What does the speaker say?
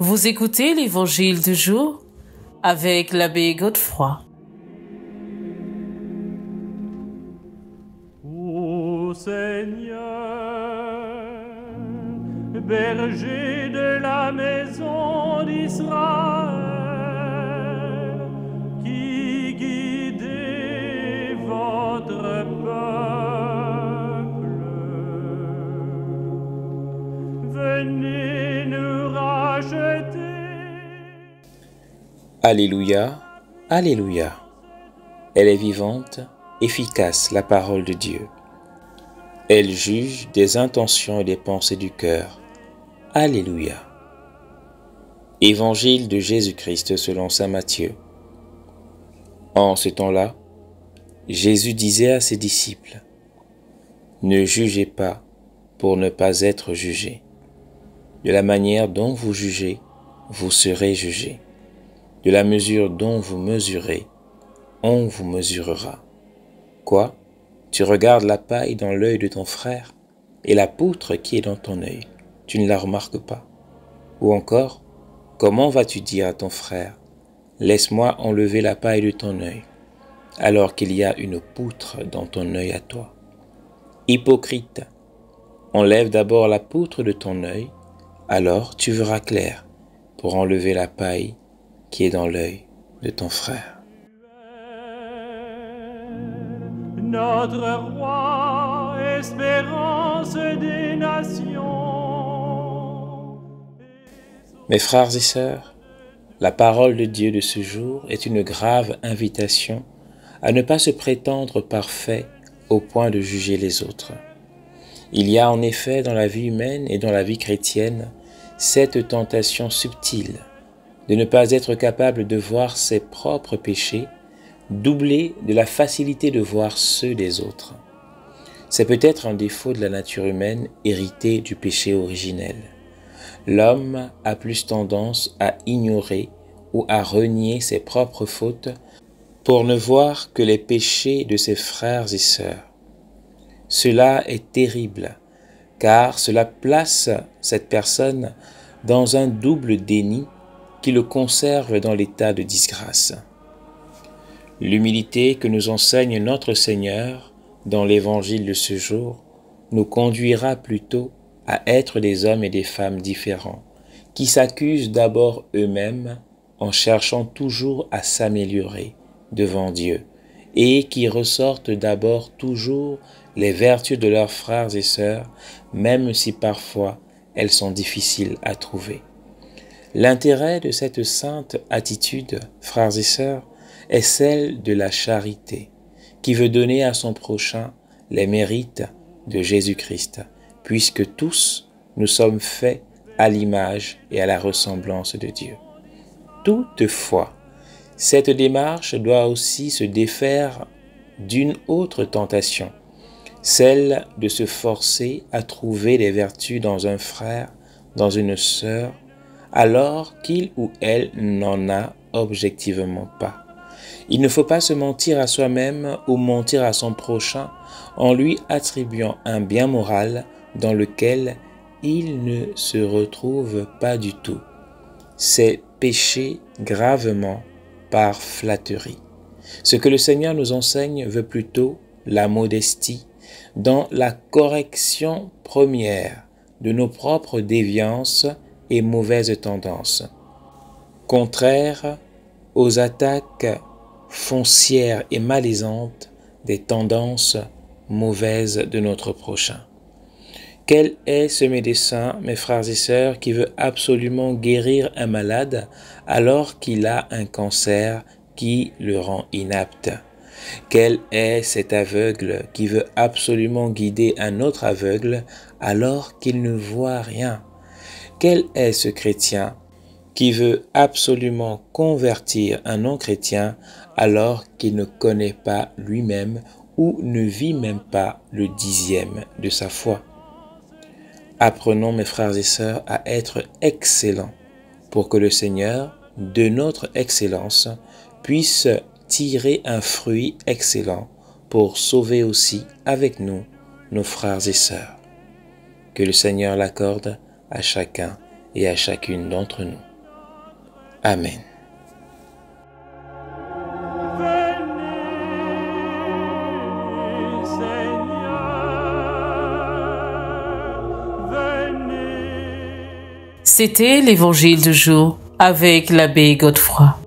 Vous écoutez l'Évangile du jour avec l'abbé Godefroy. Ô Seigneur, berger de la maison d'Israël, qui guidez votre peuple, venez nous racheter. Alléluia, Alléluia. Elle est vivante, efficace, la parole de Dieu. Elle juge des intentions et des pensées du cœur. Alléluia. Évangile de Jésus-Christ selon saint Matthieu. En ce temps-là, Jésus disait à ses disciples, « Ne jugez pas pour ne pas être jugés. De la manière dont vous jugez, vous serez jugés. De la mesure dont vous mesurez, on vous mesurera. Quoi? Tu regardes la paille dans l'œil de ton frère et la poutre qui est dans ton œil, tu ne la remarques pas? Ou encore, comment vas-tu dire à ton frère, laisse-moi enlever la paille de ton œil, alors qu'il y a une poutre dans ton œil à toi? Hypocrite, enlève d'abord la poutre de ton œil, alors tu verras clair pour enlever la paille qui est dans l'œil de ton frère. Notre roi, espérance des nations. Mes frères et sœurs, la parole de Dieu de ce jour est une grave invitation à ne pas se prétendre parfait au point de juger les autres. Il y a en effet dans la vie humaine et dans la vie chrétienne cette tentation subtile de ne pas être capable de voir ses propres péchés, doublés de la facilité de voir ceux des autres. C'est peut-être un défaut de la nature humaine héritée du péché originel. L'homme a plus tendance à ignorer ou à renier ses propres fautes pour ne voir que les péchés de ses frères et sœurs. Cela est terrible, car cela place cette personne dans un double déni qui le conserve dans l'état de disgrâce. L'humilité que nous enseigne notre Seigneur dans l'évangile de ce jour nous conduira plutôt à être des hommes et des femmes différents, qui s'accusent d'abord eux-mêmes en cherchant toujours à s'améliorer devant Dieu, et qui ressortent d'abord toujours les vertus de leurs frères et sœurs, même si parfois elles sont difficiles à trouver. L'intérêt de cette sainte attitude, frères et sœurs, est celle de la charité, qui veut donner à son prochain les mérites de Jésus-Christ, puisque tous nous sommes faits à l'image et à la ressemblance de Dieu. Toutefois, cette démarche doit aussi se défaire d'une autre tentation, celle de se forcer à trouver les vertus dans un frère, dans une sœur, alors qu'il ou elle n'en a objectivement pas. Il ne faut pas se mentir à soi-même ou mentir à son prochain en lui attribuant un bien moral dans lequel il ne se retrouve pas du tout. C'est pécher gravement par flatterie. Ce que le Seigneur nous enseigne veut plutôt la modestie dans la correction première de nos propres déviances et mauvaises tendances, contraires aux attaques foncières et malaisantes des tendances mauvaises de notre prochain. Quel est ce médecin, mes frères et sœurs, qui veut absolument guérir un malade alors qu'il a un cancer qui le rend inapte? Quel est cet aveugle qui veut absolument guider un autre aveugle alors qu'il ne voit rien? Quel est ce chrétien qui veut absolument convertir un non-chrétien alors qu'il ne connaît pas lui-même ou ne vit même pas le 10e de sa foi? Apprenons, mes frères et sœurs, à être excellents pour que le Seigneur, de notre excellence, puisse tirer un fruit excellent pour sauver aussi avec nous nos frères et sœurs. Que le Seigneur l'accorde à chacun et à chacune d'entre nous. Amen. C'était l'Évangile du jour avec l'abbé Godefroy.